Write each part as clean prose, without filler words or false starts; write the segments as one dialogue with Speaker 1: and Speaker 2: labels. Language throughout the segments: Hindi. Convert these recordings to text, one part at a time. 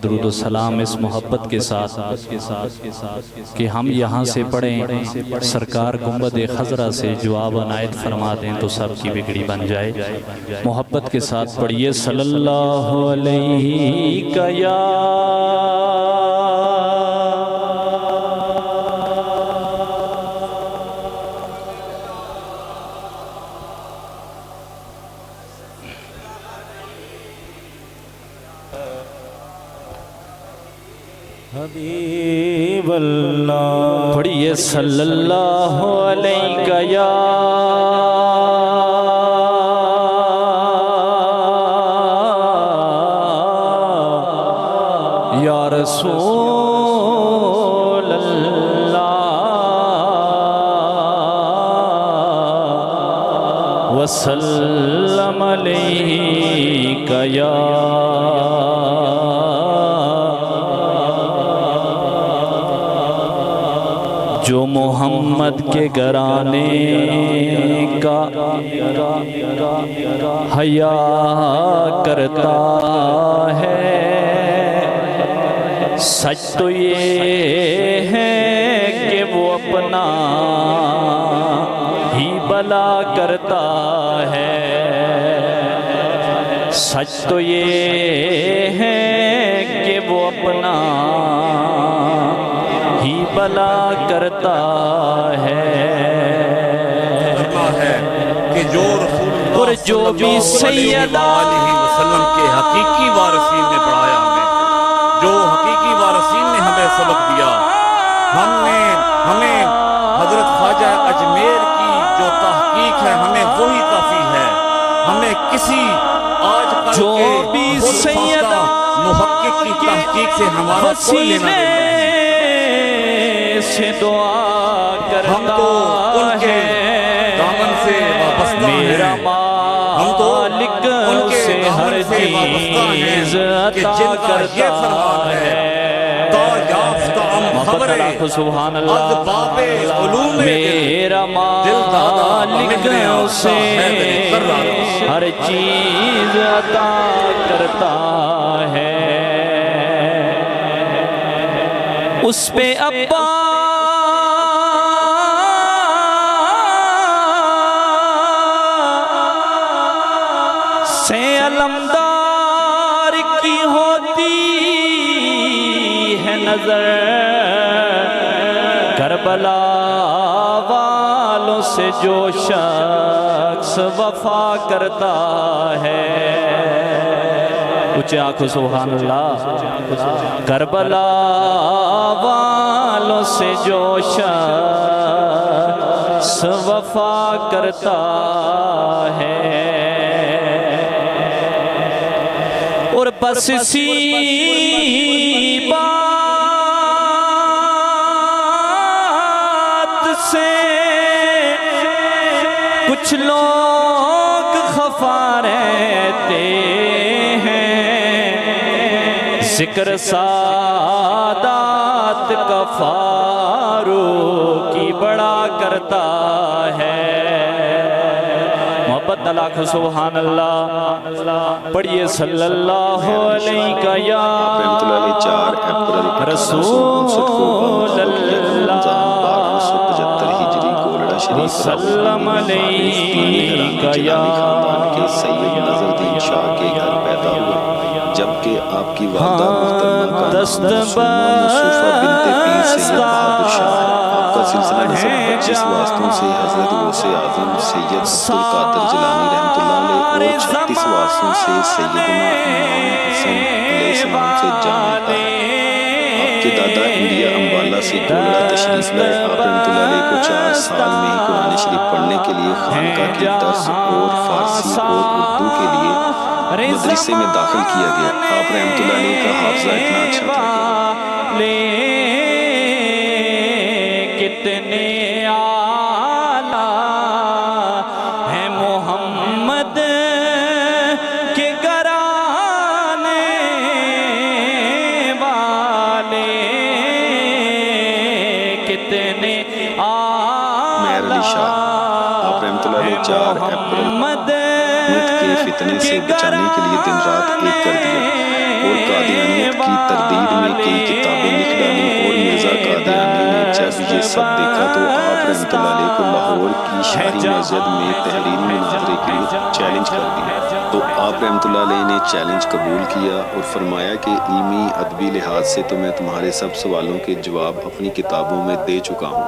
Speaker 1: दुरूद व सलाम इस मोहब्बत के साथ कि हम यहाँ से पढ़ें, सरकार गुंबद खजरा से जवाब अनायत फरमा दें तो सबकी बिगड़ी बन जाए। मोहब्बत के साथ पढ़िए सल्लल्लाहु अलैहि या हबीबल्लाह। पढ़िए सल्लल्लाहु अलैहि या रसूल अल्लाह वसल्लम अलैहि या जो मोहम्मद के घराने का हया करता है। सच तो ये है कि वो अपना ही भला करता है। सच तो ये है कि वो अपना ही भला करता है
Speaker 2: कि जो
Speaker 1: और जो भी सैयदा
Speaker 2: वसल्लम के हकीकी वारिसीन ने पढ़ाया हमें, जो हकीकी वारिसीन ने हमें सबक दिया, हमें हजरत ख्वाजा अजमेर की जो तहकीक है हमें वही काफी है। हमें किसी आजकल
Speaker 1: जो
Speaker 2: के
Speaker 1: भी सैयदा
Speaker 2: मुहक्किक की तहकीक से हमारा कोई लेना देना
Speaker 1: से दुआ करता
Speaker 2: हम तो उनके दामन से वाबस्ता
Speaker 1: मेरा
Speaker 2: हैं। हम तो
Speaker 1: मालिक
Speaker 2: उनके
Speaker 1: से हर
Speaker 2: दामन से वाबस्ता हैं
Speaker 1: चीज
Speaker 2: कि
Speaker 1: अता
Speaker 2: जिनका ये
Speaker 1: करता
Speaker 2: फरमान है ता याफ्ता हम खबरे
Speaker 1: सुभान
Speaker 2: अज़
Speaker 1: अल्लाह।
Speaker 2: बाबे उलूम
Speaker 1: मेरा मालिक से हर चीज अता करता है। उस पे अब्बा से अलमदार की होती है नजर, करबला वालों से जो शख्स वफा करता है। ऊंचे आंखों सुभान अल्लाह। करबला वालों से जो शख्स वफा करता है और बस इसी बात से कुछ लोग खफा रहते हैं। जिक्र सादात का फारूकी बड़ा करता है। मोहब्बत लाख सुभान अल्लाह। पढ़िए सल्लल्लाहु अलैहि या रसूल अल्लाह वसल्लम अलैहि या
Speaker 3: जबकि आपकी वालिदा मुहतरमा का आपका सिलसिला नसब 25 वास्तों से हजरत गौसे आजम सैयद अब्दुल कादिर जिलानी रहमतुल्लाह अलैह और 36 वास्तों से सैयदना इमाम हसन अलैहिस्सलाम से जानता है। आपके दादा इंडिया अम्बाला से कोलड़ा तशरीफ लाए। आप रहमतुल्लाह अलैह को 4 साल में ही कुरान शरीफ पढ़ने के लिए खानका के दर्स और फारसी और उर्दू के लिए मदरसे में दाखिल किया गया। आप रहमतुल्लाह अलैह का हाफिज़ा इतना अच्छा था
Speaker 1: कितने आला है मोहम्मद के घराने वाले, कितने आला।
Speaker 3: मेहर अली शाह आप रहमतुल्लाह अलैह 4 अप्रैल मुल्क के के फितने से बचाने के लिए दिन रात एक कर दिया और कादियानियत की तरदीद में कई किताबें लिख डाली। और मिर्ज़ा कादियानी ने जब ये सब देखा तो आप रहमतुल्लाह अलैह को लाहौर की शाही मस्जिद में तहरीरी मुनाज़रे के लिए चैलेंज कर दिया। तो आप रहमतुल्लाह अलैह ने चैलेंज कबूल किया और फरमाया कि इल्मी अदबी लिहाज से तो मैं तुम्हारे सब सवालों के जवाब अपनी किताबों में दे चुका हूँ,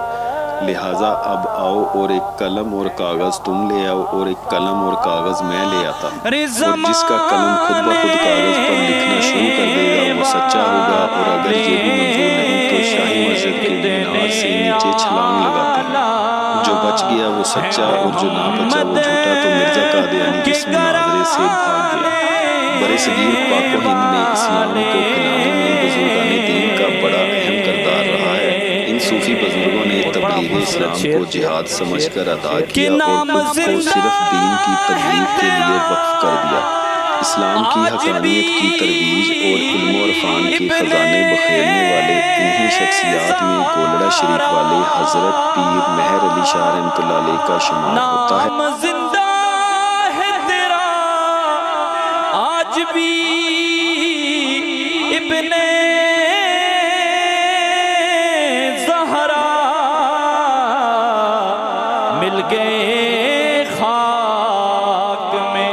Speaker 3: लिहाजा अब आओ और एक कलम और कागज़ तुम ले आओ और एक कलम और कागज़ मैं ले आता हूँ। और जिसका कलम खुद ब खुद कागज़ पर लिखना शुरू कर देगा वो सच्चा होगा। और अगर ये भी मंजूर नहीं तो शाही मस्जिद के मीनार से नीचे छलांग लगाते हैं। जो बच गया वो सच्चा और जो ना बचा वो झूठा। तो मिर्ज़ा कादियानी इस मुनाज़रे से भाग गया। बरसगीर पाक व हिंद में इस्लाम को फैलाने में बुजुर्गाने दीन का बड़ा अहम किरदार रहा है। इन सूफी बुजुर्गों ने तबलीग इस्लाम को जिहाद समझकर अदा किया और खुद को सिर्फ दीन की तबलीग के लिए वक्फ कर दिया। इस्लाम की हकानियत की तरवीज और इल्म और फ़ान के ख़जाने बखेरने वाले इन्हीं शख्सियात में गोलड़ा शरीफ वाले हज़रत पीर मेहर अली शाह रहमतुल्लाह अलैह का शुमार होता है।
Speaker 1: जिंदा है तेरा आज भी इब्ने ज़हरा मिल गए खाक में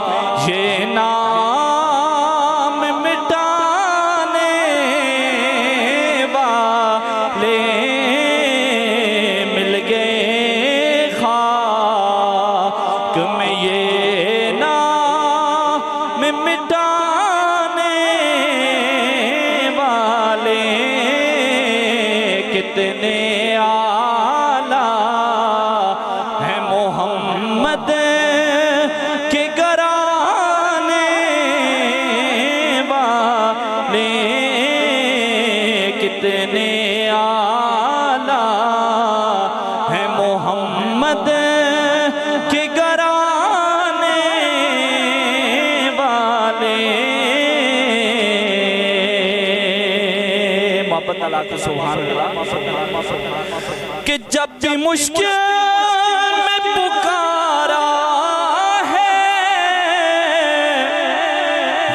Speaker 1: ये नाम मिटाने वाले मिल गए खाक में ये नाम मिटाने वाले कितने आला है मोहम्मद के घराने वाले कितने आला है मोहम्मद के घराने वाले। मोहब्बत अल्लाह का सुभान अल्लाह कि जब भी मुश्किल में पुकारा है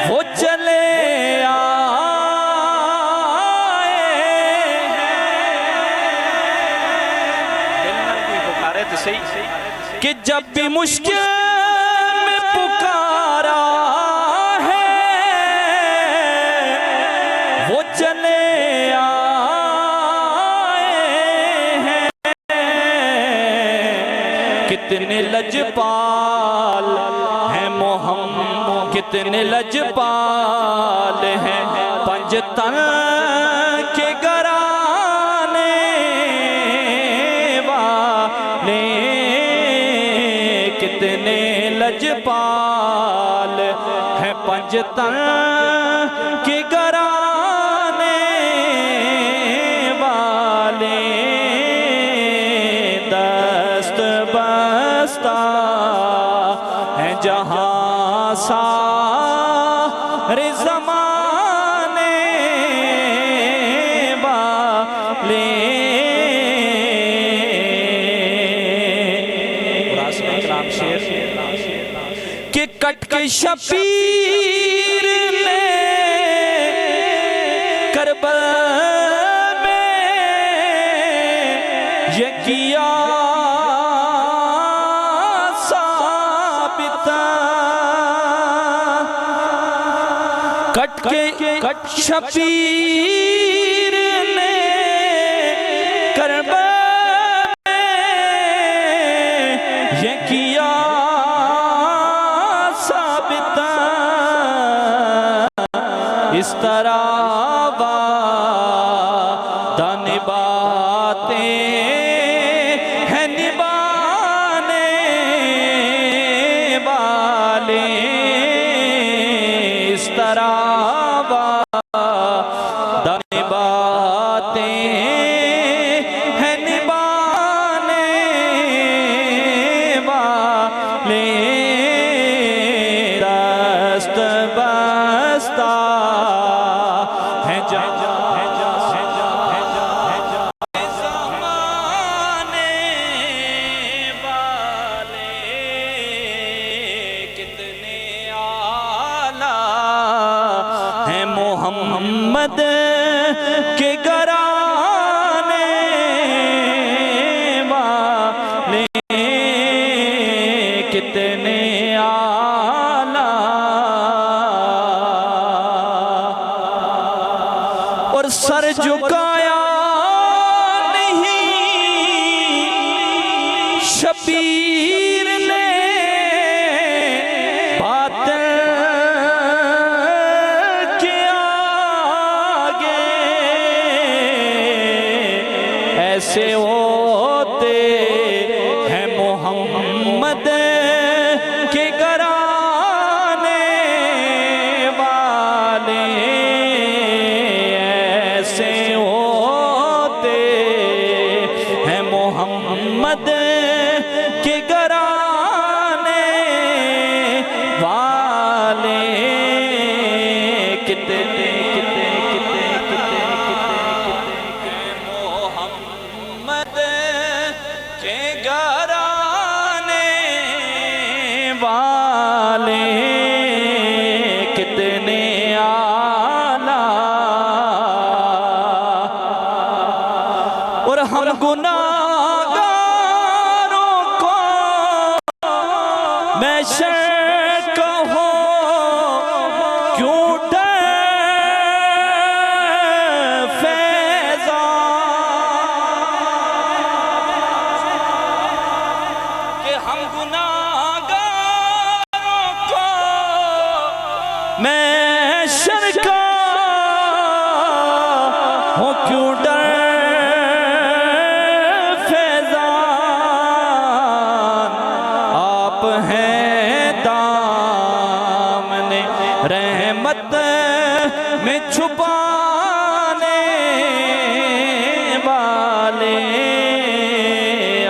Speaker 1: वो चले आए हैं। कि जब भी मुश्किल में पुकारा है वो चले कितने लजपाल हैं मोहम्मद कितने लजपाल हैं पंजतन के घराने वाले कितने लजपाल हैं पंजतन के घराने वाले। दस्त बस्ता है जहाँ सारे ज़माने वाले। कि कट के शबीर ने करबल में ये किया कट शबीर ने करबल में ये किया साबित। इस तरह वादा निभाते हैं निभाने वाले। इस तरह निभाते हैं निभाने वाले। दस्त बस्ता है ज़माने वाले कितने के घराने वाले कितने आला और सर झुकाया नहीं शबीर ने बातें के आगे ऐसे होते हैं मोहम्मद के घराने वाले ऐसे होते हैं मोहम्मद के घराने वाले कितने कितने कितने कितने मोहम्मद के घराने वाले कितने आला और हम गुनाहगारों को मैं शर्क कहो क्यों डर फैज़ान कि हम गुनाहगारों को मैं शर्क हो क्यों डर फैज़ान आप हैं दामने रहमत में छुपाने वाले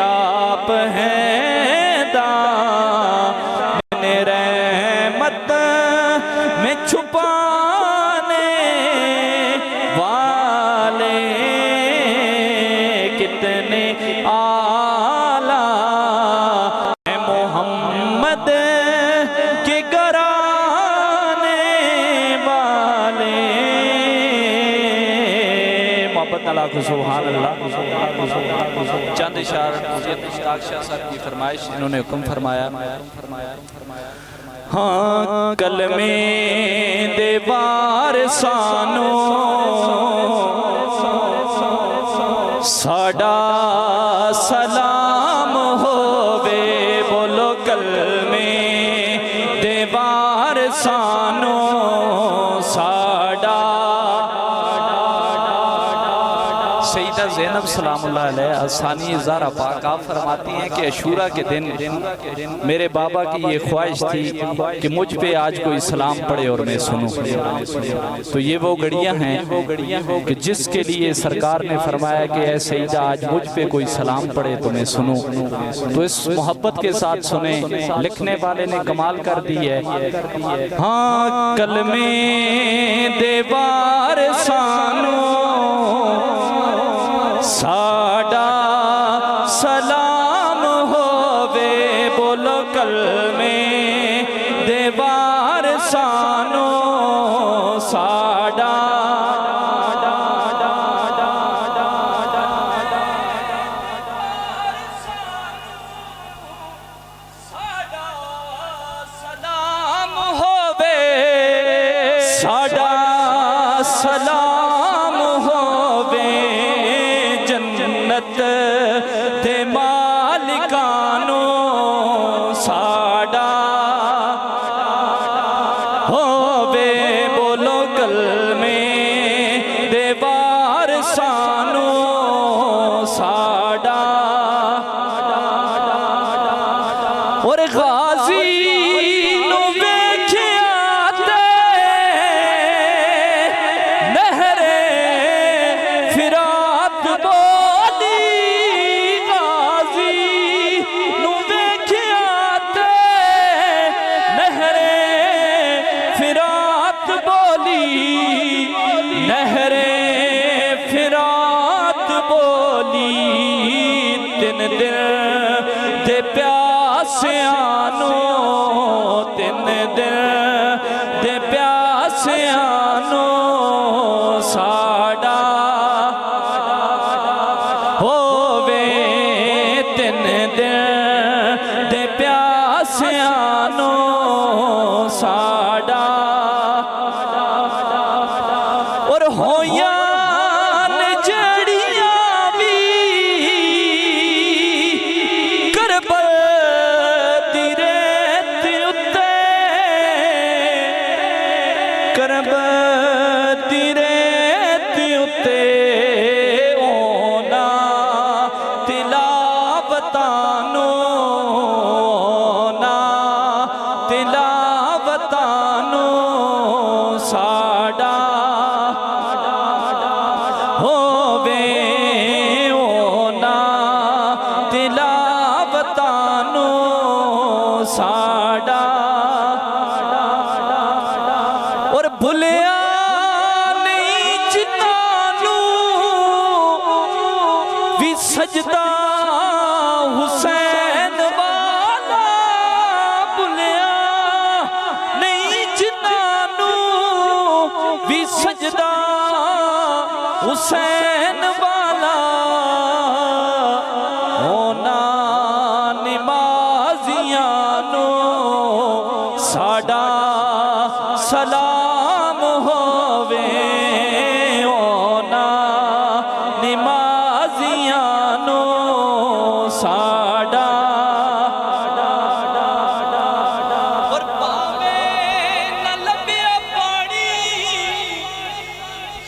Speaker 1: आप हैं दामने रहमत में छुपाने वाले कितने आला है मोहम्मद के घराने वाले मोहब्बत अल्लाह को सुभान अल्लाह चंद इशार मुश्ताक शाह साहब की फरमाइश इन्होंने हुक्म फरमाया हाँ कलमे देवार सानो साडा सलाम होवे बोलो कलमे देवार सानो साडा सईदा ज़ैनब सलामुल्लाह अलैहा आसानी ज़ारा पाक आप फरमाती हैं कि अशूरा के दिन मेरे बाबा की ये ख्वाहिश थी कि मुझ पे आज कोई सलाम पढ़े और मैं सुनूं। तो ये वो घड़ियां हैं कि जिसके लिए सरकार ने फरमाया कि ऐ सईदा आज मुझ पे कोई सलाम पढ़े तो मैं सुनूं। तो इस मोहब्बत के साथ सुने लिखने वाले ने कमाल कर दी है हाँ कलमे देवार सानो साडा सलाम होवे बोलो कलमे देवार सानो साडा सलाम होवे साडा सलाम होवे जन्नत दे मालिकानो साडा होवे बोलो कलमे देवार सानो साडा और गाजी नु वेखिया ते नहरे फिरात बोली गाजी नु वेखिया ते नहरे फिरात बोली नहरे फिरात बोली तिन दिन दे प्यासियानो तिन दिन दे प्यासियानो साडा होया जड़ियां भी करबल दी रेत उत्ते करबल दी रेत उत्ते ओना तिलावतानो ओना तिलावतानो साडा होवे ओना तिलावतानो साडा और भुलिया नहीं जिन्नानू भी सजदा हुसैन वाला भुलिया नहीं जिन्नानू भी सजदा हुसैन वाला होना नमाजियां नो साडा सलाम होवे होना नमाजियां नो साडा और पावे न लभ्या पानी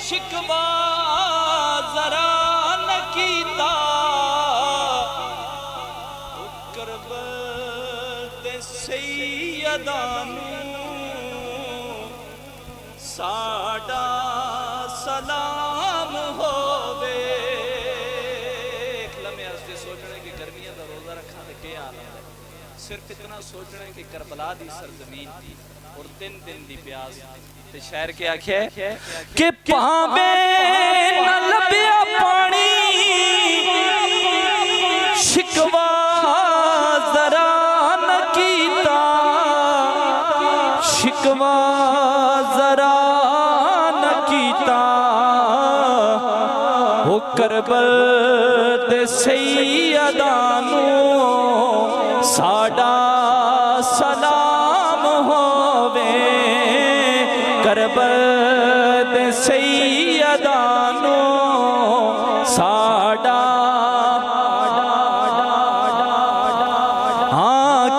Speaker 1: शिकवा जरा न कीता करबल दे सैयदानू साडा सलाम होवे। लम्हे हस्ते सोचने की गर्मियां दा रोजा रखा ते के हाल है, सिर्फ इतना सोचने की करबला दी सरजमीन थी और 3 दिन दी प्यास ते शहर के आखे कि पावे न लभ्या पानी शिकवा जरा न कीता शिकवा जरा न कीता हो करबल दे सैयदानू साडा सलाम होवे करबल दे सैयदानू साडा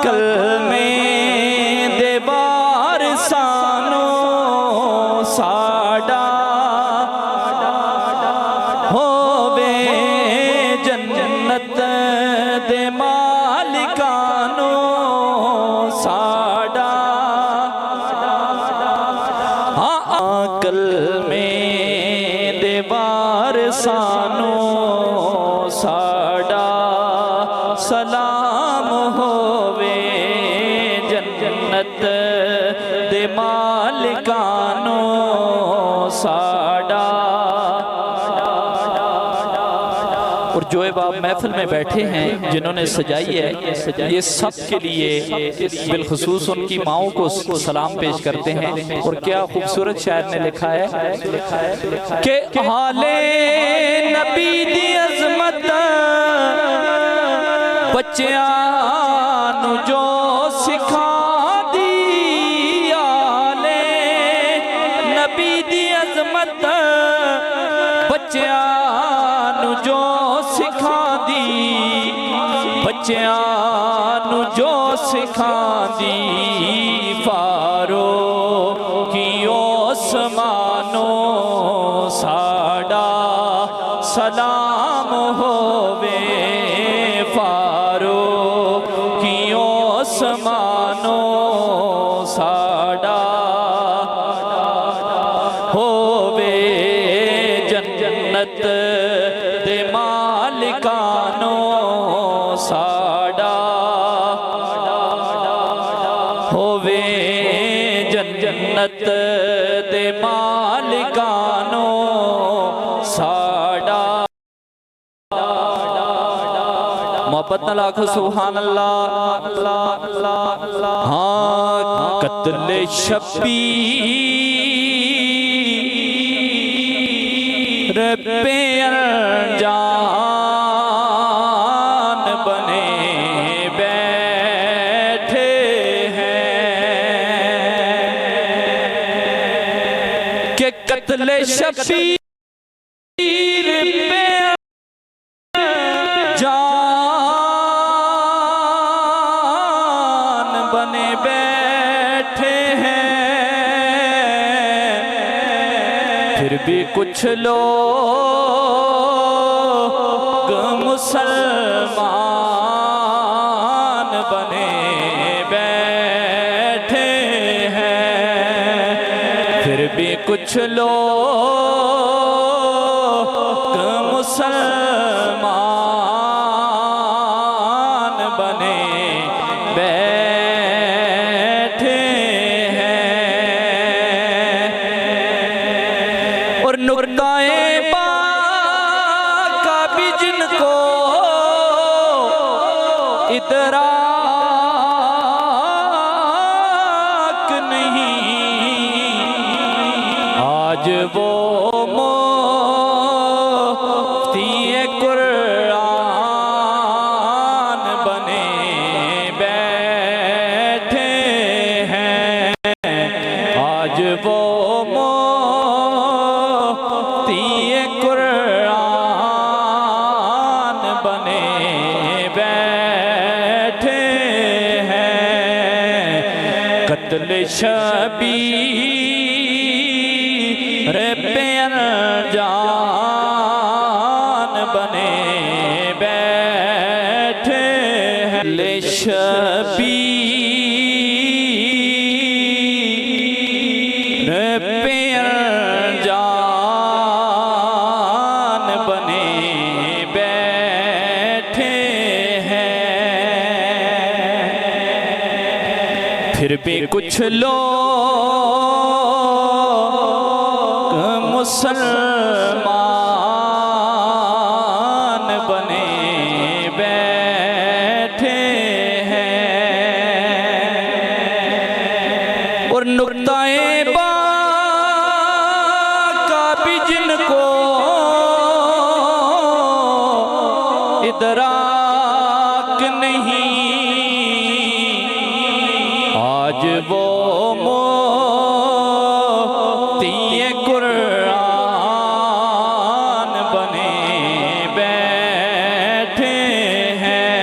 Speaker 1: कल में देवार सानो साडा होवे जन्नत दे मालिकानो साडा कल में देवार सानो साडा सलाम होवे जन्नत दे मालिकानो साडा। और जो बाप महफिल में बैठे हैं जिन्होंने सजाई है ये सब के लिए बिलखुसूस उनकी माओं को सलाम पेश करते हैं। और क्या खूबसूरत शायर ने लिखा है कि हाले नबी दी अजमत बच्चियां नू जो सिखा दी आले नबी दी अजमत बच्चियां नू जो सिखा दी बच्चियां नू जो सिखा दी फारूकी ओस्मानो साडा सलाम होवे फारूकी ओस्मानो साडा होवे जन्नत दे मालिकानो साडा होवे जन्नत दे मालिकानो साडा। मोहब्बत न लाखो सुभान अल्लाह। हाँ कत्ल शब्बीर पे अनजान बने बैठे हैं कि कत्ल शबीर पे जान बने बैठे हैं, फिर भी कुछ लोग मुसलमान बने बैठे हैं, फिर भी कुछ लोग मुसलमान बने बैठे हैं। और नुक्ताए बा का भी जिनको इदराक नहीं, आज वो मुफ्ती कुरान बने बैठे हैं, आज वो मुफ्ती कुरान बने बैठे हैं। कत्ल शबीर पे जान बने बैठे हैं, ले शबीर पे जान बने बैठे हैं, फिर भी कुछ लोग मुसलमान बने बैठे हैं। और नुक्ताए बा का भी जिनको इदराक नहीं, आज वो मुफ्ती कुरान बने बैठे हैं।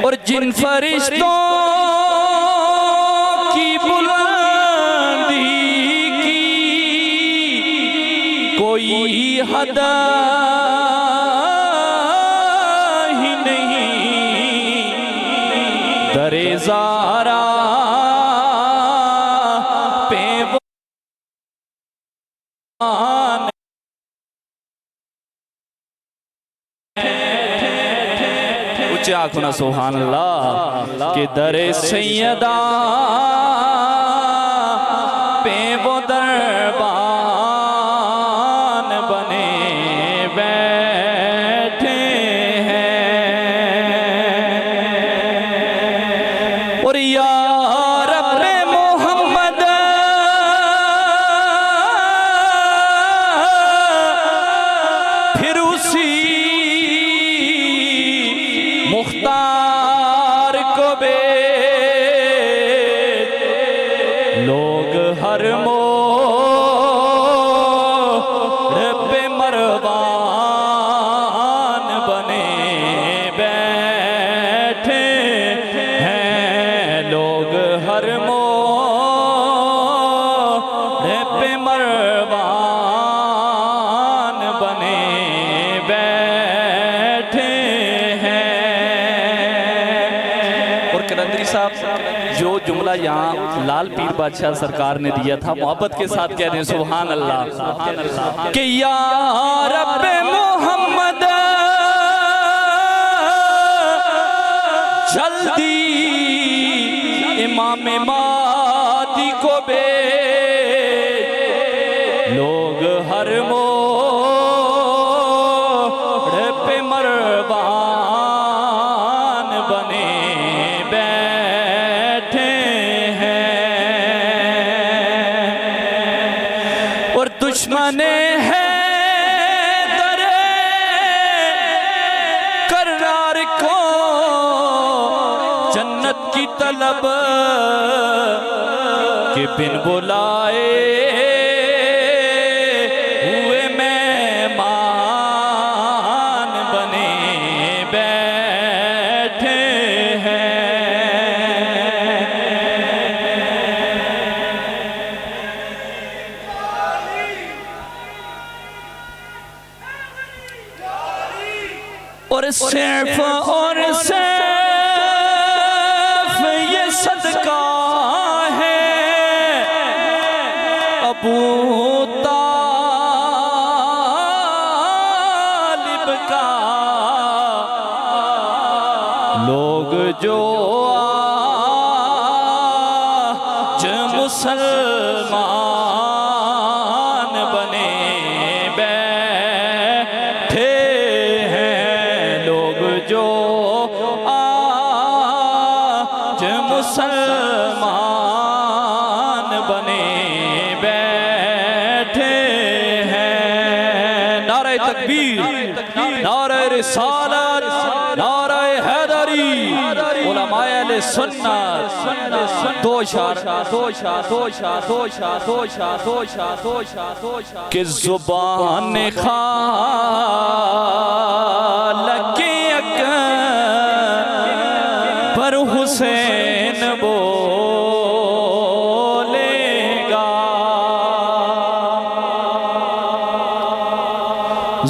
Speaker 1: और जिन फरिश्तों की बुलंदी की कोई हद ही नहीं, दरे ज़ारा पे वो ऊंचे आंखों ना सुभान अल्लाह के दरे सैयदा पे वो दरबान बने बैठे हैं। और या रब्बे मोहम्मद फिर उसी मुख्तार को बेच, लोग हर मोड़ पे मरवान बने बैठे हैं, लोग हर मोड़ पे मरवान बने बैठे हैं। और कलंदरी साहब जो जुमला यहाँ लाल पीर बादशाह सरकार ने दिया था, मोहब्बत के साथ कह रहे हैं सुभान अल्लाह कि या रब्बे मोहम्मद जल्दी इमाम मादी को भेज, लोग हर मोड़ पे मरवान बने बैठे हैं। और दुश्मने हैं दरे करार को जन्नत की तलब कि बिन बुलाए हुए मेहमान बने बैठे हैं। और सिर्फ और सिर्फ ये सदका है अबू तालिब का। लोग जो आज मुसलमान बने बैठे हैं, लोग जो आज मुसलमान बने बैठे हैं। नारे तकबीर, नारे रिसालत, नारे हैदरी, उलमाए अहले सुन्नत। कि ज़ुबान खालक अकबर हुसैन बोलेगा।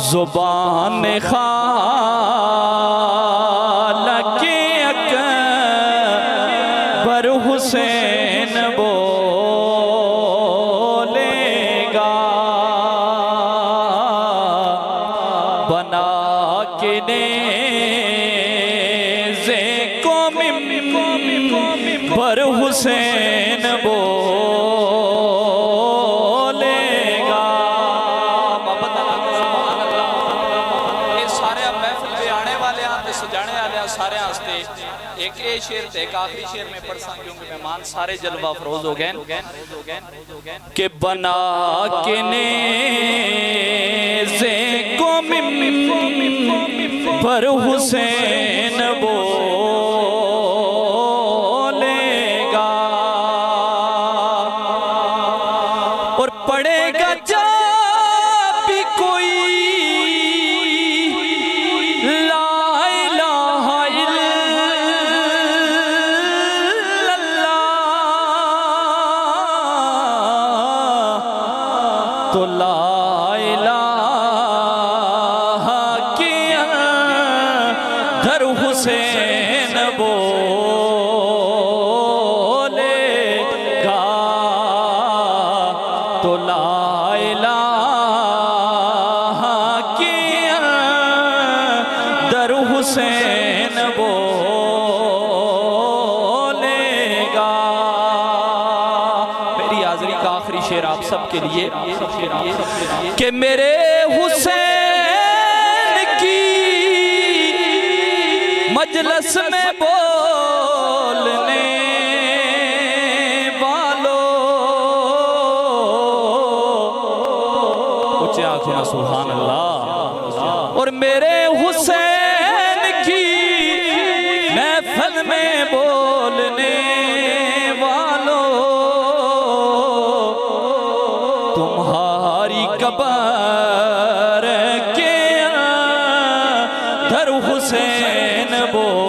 Speaker 1: ज़ुबान खालक अकबर हुसैन बोलेगा। बना के नेज़े को मिंबर हुसैन बोलेगा। ये सारे महफिल पे आने वाले हैं, सजाने वाले हैं, सारे हंसते। एक ये शेर थे, एक आखिरी शेर में पढ़ सा क्योंकि मेहमान सारे जलवा फरोज हो गए। कि बना के नेज़े को मिंबर हुसैन बोलेगा। और पढ़ेगा जब भी कोई ला इलाहा इल्लल्लाह, तो ला इलाहा के अंदर हुसैन बोलेगा। तो ला इलाहा के अंदर हुसैन बोलेगा। मेरी हाज़िरी का आखिरी शेर आप सबके लिए कि मेरे हुसैन की मजलिस में बोलने वालों, ऊंचे आंखों में सुभान अल्लाह। और मेरे हुसैन की महफिल में बोलने वालों, तुम्हारी कब्र के अंदर हुसैन बोल